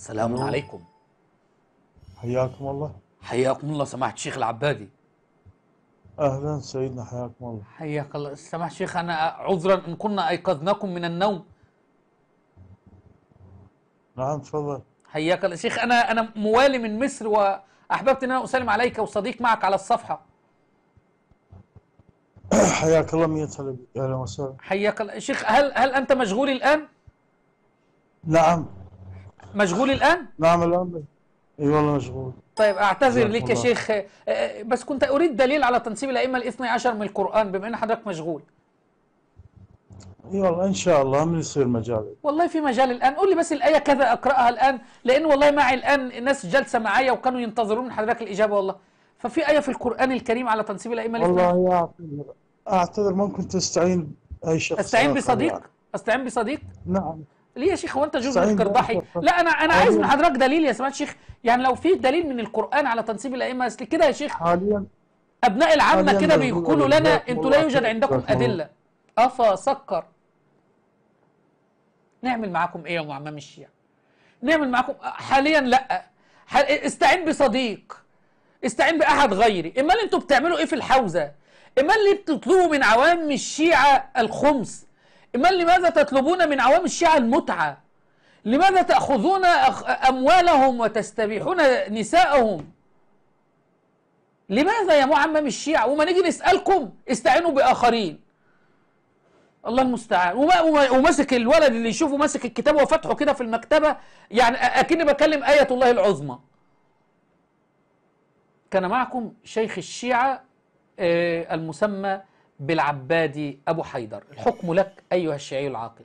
سلام الو. عليكم. حياكم الله. حياكم الله سماحة الشيخ العبادي. اهلا سيدنا، حياكم الله. حياك الله سماحة الشيخ، أنا عذرا إن كنا أيقظناكم من النوم. نعم تفضل. حياك الله شيخ، أنا موالي من مصر وأحببت أن أنا أسلم عليك وصديق معك على الصفحة. حياك الله، مية هلا بك، اهلا وسهلا. حياك الله شيخ، هل أنت مشغول الآن؟ نعم. مشغول الآن؟ نعم الان. اي والله مشغول. طيب أعتذر جزاكم لك يا الله. شيخ، بس كنت أريد دليل على تنسيب الأئمة الاثني عشر من القرآن بما أن حضرتك مشغول. اي والله ان شاء الله من يصير مجال. والله في مجال الآن، قول لي بس الآية كذا أقرأها الآن، لأن والله معي الآن ناس جالسة معايا وكانوا ينتظرون من حضرتك الإجابة والله. ففي آية في القرآن الكريم على تنسيب الأئمة الاثني عشر. والله اعتذر ممكن تستعين باي شخص أستعين اخر بصديق؟ يعني. أستعين بصديق؟ نعم. ليه يا شيخ، هو أنت جزء استعين باي قربحي؟ شخص لا أنا عايز من حاليا. حضرتك دليل يا سماحة الشيخ، يعني لو في دليل من القرآن على تنسيب الأئمة، أصل كده يا شيخ حاليا. أبناء العامة حاليا كده مشغول والله، بيقولوا لنا جزاكم أنتوا لا الله يوجد خير، عندكم جزاكم الله. أدلة. أفا سكر. نعمل معاكم إيه يا معمم الشيعة؟ نعمل معاكم حاليا لا. استعين بصديق، استعين بأحد غيري. امال انتوا بتعملوا ايه في الحوزة؟ امال ليه بتطلبوا من عوام الشيعة الخمس؟ امال لماذا تطلبون من عوام الشيعة المتعة؟ لماذا تأخذون أموالهم وتستبيحون نساءهم؟ لماذا يا معمم الشيعة؟ وما نيجي نسألكم استعينوا بآخرين. الله المستعان. وماسك الولد اللي يشوفه ماسك الكتاب وفتحه كده في المكتبة، يعني أكني بكلم آية الله العظمى. كان معكم شيخ الشيعة المسمى بالعبادي أبو حيدر. الحكم لك أيها الشيعي العاقل.